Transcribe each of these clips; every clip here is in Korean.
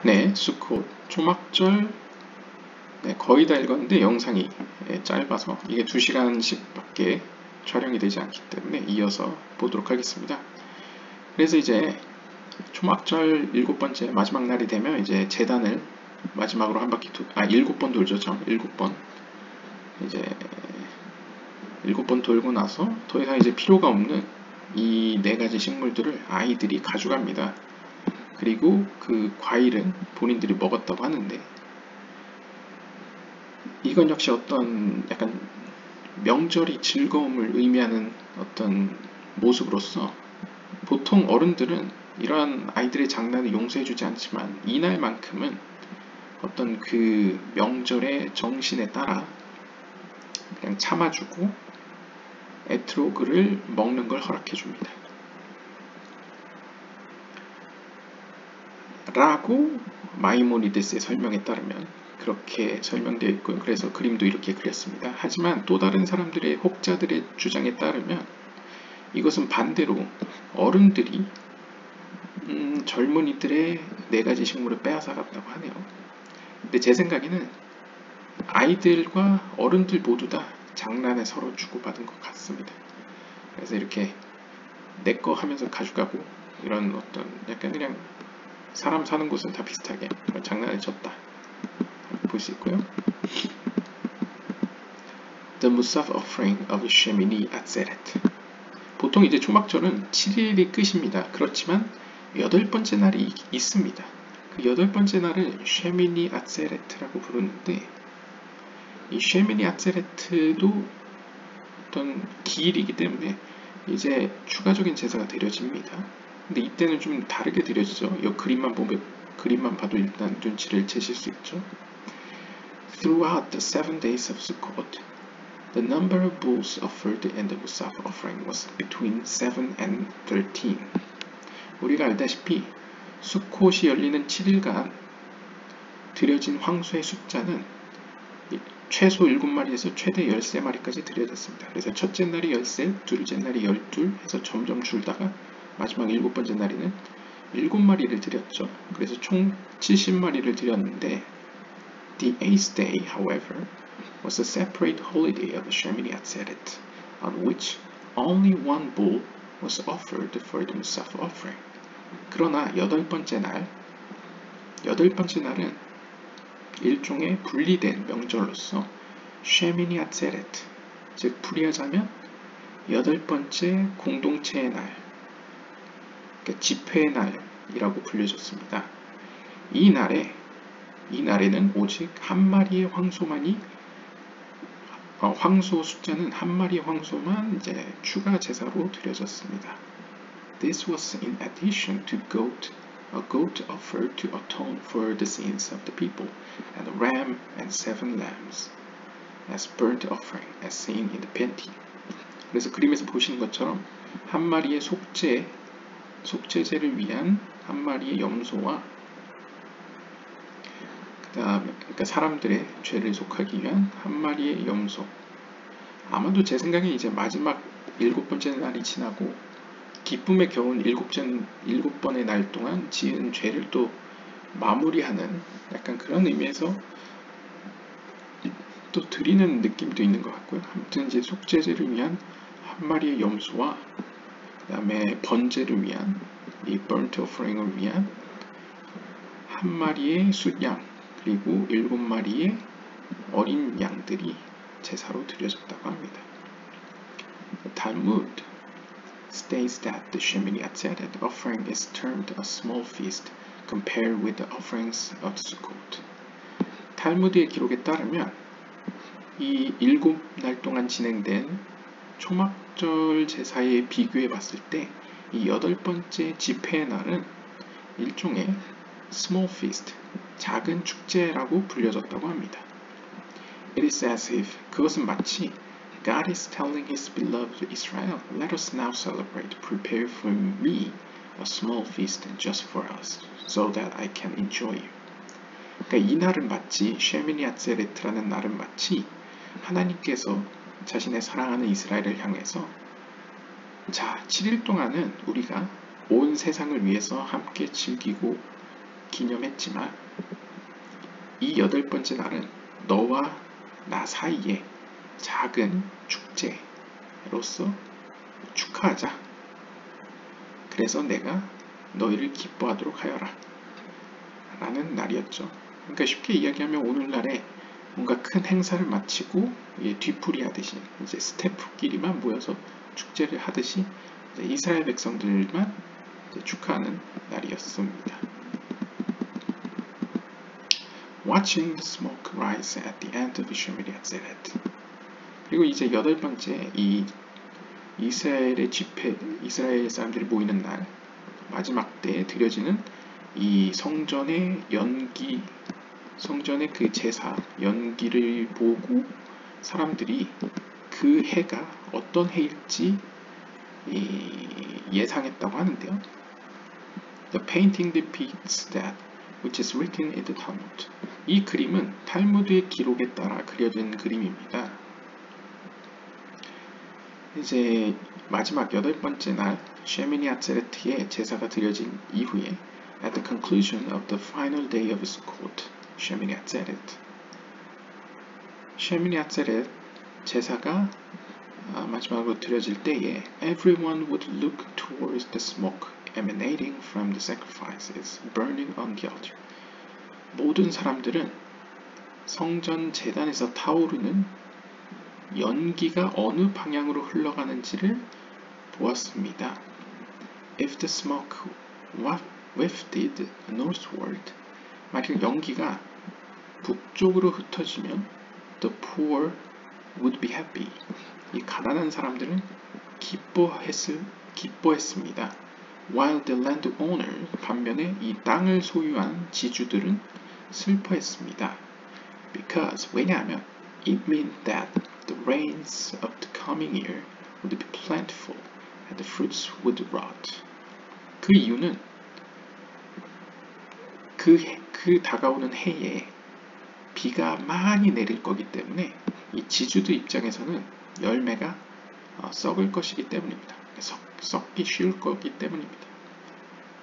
네, 수콧 초막절 거의 다 읽었는데 영상이 짧아서 이게 2시간씩밖에 촬영이 되지 않기 때문에 이어서 보도록 하겠습니다. 그래서 이제 초막절 7번째 마지막 날이 되면 이제 제단을 마지막으로 한 바퀴 7번 돌죠. 7번 이제 7번 돌고 나서 더 이상 이제 필요가 없는 이 4가지 식물들을 아이들이 가져갑니다. 그리고 그 과일은 본인들이 먹었다고 하는데, 이건 역시 어떤 약간 명절이 즐거움을 의미하는 어떤 모습으로서 보통 어른들은 이러한 아이들의 장난을 용서해주지 않지만 이날만큼은 어떤 그 명절의 정신에 따라 그냥 참아주고 에트로그를 먹는 걸 허락해줍니다. 라고 마이모니데스의 설명에 따르면 그렇게 설명되어 있고요. 그래서 그림도 이렇게 그렸습니다. 하지만 또 다른 사람들의 혹자들의 주장에 따르면 이것은 반대로 어른들이 젊은이들의 4가지 식물을 빼앗아갔다고 하네요. 근데 제 생각에는 아이들과 어른들 모두 다 장난에 서로 주고받은 것 같습니다. 그래서 이렇게 내 거 하면서 가져가고 이런 어떤 약간 그냥 사람 사는 곳은 다 비슷하게 장난을 쳤다 볼 수 있고요. The Musaf Offering of Shemini Atzeret. 보통 이제 초막절은 7일이 끝입니다. 그렇지만 8번째 날이 있습니다. 그 8번째 날을 쉐미니 아츠레트라고 부르는데, 이 쉐미니 아츠레트도 어떤 기일이기 때문에 이제 추가적인 제사가 드려집니다. 근데 이때는 좀 다르게 드려지죠. 이 그림만 봐도 일단 눈치를 채실 수 있죠. Throughout the 7 days of Sukkot, the number of bulls offered in the Musaf offering was between 7 and 13. 우리가 알다시피 수콧이 열리는 7일간 드려진 황소의 숫자는 최소 7마리에서 최대 13마리까지 드려졌습니다. 그래서 첫째 날이 13, 둘째 날이 12 해서 점점 줄다가 마지막 7번째 날에는 7마리를 드렸죠. 그래서 총 70마리를 드렸는데, The 8th day, however, was a separate holiday of Shemini Atzeret, on which only one bull was offered for the Musaf offering. 그러나 8번째 날은 일종의 분리된 명절로서 쉐미니 아츠레트, 즉 풀이하자면 8번째 공동체의 날, 그러니까 집회의 날이라고 불려졌습니다. 이 날에는 오직 한 마리의 황소만이 황소 숫자는 한 마리의 황소만 이제 추가 제사로 드려졌습니다. This was in addition to a goat offered to atone for the sins of the people, and a ram and 7 lambs as burnt offering, as seen in the Pentateuch. 그래서 그림에서 보시는 것처럼 한 마리의 속죄제를 위한 한 마리의 염소와 그러니까 사람들의 죄를 속하기 위한 한 마리의 염소. 아마도 제 생각에 이제 마지막 7번째 날이 지나고 기쁨의 겨운 7번의 날 동안 지은 죄를 또 마무리하는 약간 그런 의미에서 또 드리는 느낌도 있는 것 같고요. 아무튼 이제 속죄제를 위한 한 마리의 염소와 그 다음에 번제를 위한 이 burnt offering을 위한 한 마리의 숫양, 그리고 7마리의 어린 양들이 제사로 드려졌다고 합니다. The Talmud states that the Shemini Atzeret offering is termed a small feast compared with the offerings of Sukkot. 탈무드의 기록에 따르면 이 7날 동안 진행된 초막절 제사에 비교해 봤을 때 이 8번째 집회의 날은 일종의 small feast, 작은 축제라고 불려졌다고 합니다. It is as if 그것은 마치 God is telling His beloved Israel, let us now celebrate, prepare for me a small feast just for us, so that I can enjoy you. 그러니까 이 날은 마치 쉐미니 아츠레트라는 날은 마치 하나님께서 자신의 사랑하는 이스라엘을 향해서 자, 7일 동안은 우리가 온 세상을 위해서 함께 즐기고 기념했지만 이 8번째 날은 너와 나 사이에 작은 축제로서 축하하자. 그래서 내가 너희를 기뻐하도록 하여라. 라는 날이었죠. 그러니까 쉽게 이야기하면 오늘날에 뭔가 큰 행사를 마치고 뒤풀이 하듯이 이제 스태프끼리만 모여서 축제를 하듯이 이스라엘 백성들만 축하하는 날이었습니다. Watching the smoke rise at the end of Shemini Atzeret. 그리고 이제 8번째 이 이스라엘의 집회, 이스라엘 사람들이 모이는 날 마지막 때에 드려지는 이 성전의 연기, 성전의 그 제사 연기를 보고 사람들이 그 해가 어떤 해일지 예상했다고 하는데요. The painting depicts that which is written in the Talmud. 이 그림은 탈무드의 기록에 따라 그려진 그림입니다. 이제 마지막 8번째 날 셰미니 아츠레트의 제사가 드려진 이후에 at the conclusion of the final day of Sukkot, 셰미니 아츠레트. 셰미니 아츠레트 제사가 마지막으로 드려질 때에 everyone would look towards the smoke emanating from the sacrifices burning on the altar. 모든 사람들은 성전 제단에서 타오르는 연기가 어느 방향으로 흘러가는지를 보았습니다. If the smoke wafted northward, 만약 연기가 북쪽으로 흩어지면 the poor would be happy. 이 가난한 사람들은 기뻐했습니다. While the landowner, 반면에 이 땅을 소유한 지주들은 슬퍼했습니다. Because, 왜냐하면 it meant that the rains of the coming year would be plentiful and the fruits would rot. 그 이유는 그 다가오는 해에 비가 많이 내릴 거기 때문에 이 지주들 입장에서는 열매가 썩을 것이기 때문입니다. 썩기 쉬울 거기 때문입니다.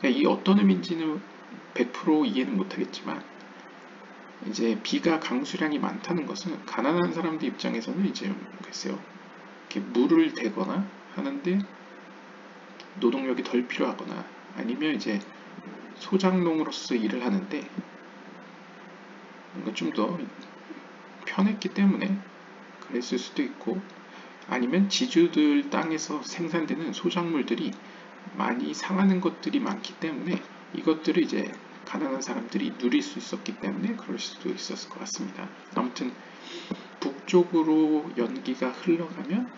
이 어떤 의미인지는 100% 이해는 못하겠지만 이제 비가 강수량이 많다는 것은 가난한 사람들 입장에서는 이제 글쎄요, 이렇게 물을 대거나 하는데 노동력이 덜 필요하거나 아니면 이제 소작농으로서 일을 하는데 뭔가 좀 더 편했기 때문에 그랬을 수도 있고 아니면 지주들 땅에서 생산되는 소작물들이 많이 상하는 것들이 많기 때문에 이것들을 이제 가난한 사람들이 누릴 수 있었기 때문에 그럴 수도 있었을 것 같습니다. 아무튼 북쪽으로 연기가 흘러가면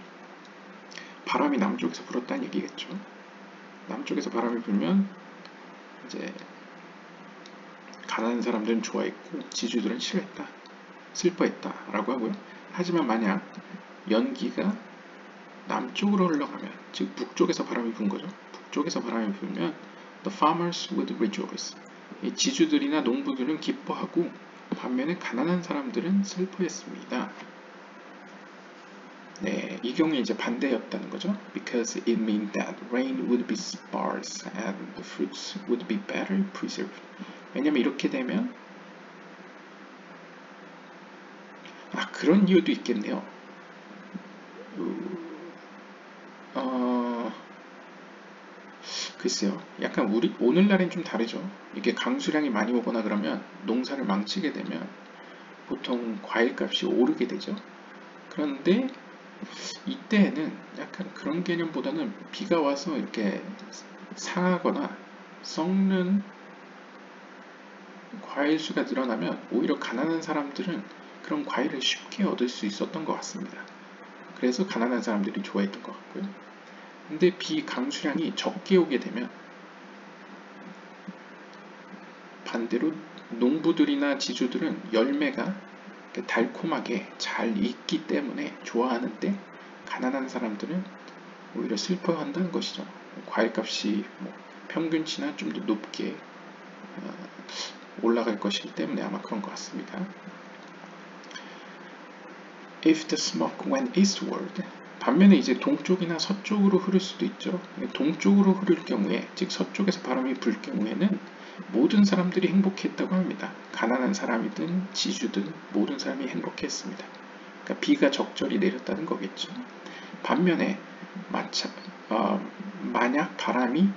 바람이 남쪽에서 불었다는 얘기겠죠. 남쪽에서 바람이 불면 이제 가난한 사람들은 좋아했고 지주들은 싫어했다, 슬퍼했다 라고 하고요. 하지만 만약 연기가 남쪽으로 흘러가면, 즉 북쪽에서 바람이 분 거죠. 북쪽에서 바람이 불면 the farmers would rejoice. 이 지주들이나 농부들은 기뻐하고 반면에 가난한 사람들은 슬퍼했습니다. 네, 이 경우에 이제 반대였다는 거죠. Because it meant that rain would be sparse and the fruits would be better preserved. 왜냐면 이렇게 되면 그런 이유도 있겠네요. 글쎄요. 약간 오늘날엔 좀 다르죠. 이게 강수량이 많이 오거나 그러면 농사를 망치게 되면 보통 과일값이 오르게 되죠. 그런데 이때에는 약간 그런 개념보다는 비가 와서 이렇게 상하거나 썩는 과일 수가 늘어나면 오히려 가난한 사람들은 그런 과일을 쉽게 얻을 수 있었던 것 같습니다. 그래서 가난한 사람들이 좋아했던 것 같고요. 근데 비 강수량이 적게 오게 되면 반대로 농부들이나 지주들은 열매가 달콤하게 잘 익기 때문에 좋아하는데 가난한 사람들은 오히려 슬퍼한다는 것이죠. 과일값이 평균치나 좀 더 높게 올라갈 것이기 때문에 아마 그런 것 같습니다. If the smoke went eastward, 반면에 이제 동쪽이나 서쪽으로 흐를 수도 있죠. 동쪽으로 흐를 경우에, 즉 서쪽에서 바람이 불 경우에는 모든 사람들이 행복했다고 합니다. 가난한 사람이든 지주든 모든 사람이 행복했습니다. 그러니까 비가 적절히 내렸다는 거겠죠. 반면에 만약 바람이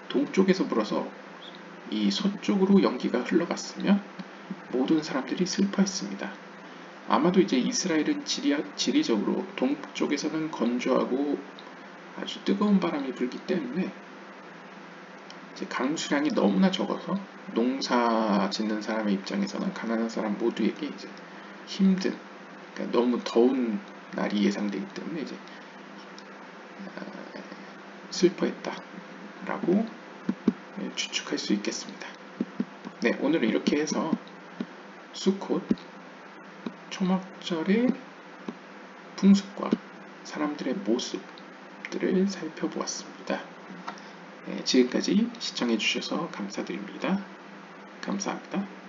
동쪽에서 불어서 이 서쪽으로 연기가 흘러갔으면 모든 사람들이 슬퍼했습니다. 아마도 이제 이스라엘은 지리적으로 동쪽에서는 건조하고 아주 뜨거운 바람이 불기 때문에 이제 강수량이 너무나 적어서 농사 짓는 사람의 입장에서는 가난한 사람 모두에게 이제 힘든, 그러니까 너무 더운 날이 예상되기 때문에 이제 슬퍼했다라고 추측할 수 있겠습니다. 네, 오늘은 이렇게 해서 수콧 초막절의 풍습과 사람들의 모습들을 살펴보았습니다. 네, 지금까지 시청해주셔서 감사드립니다. 감사합니다.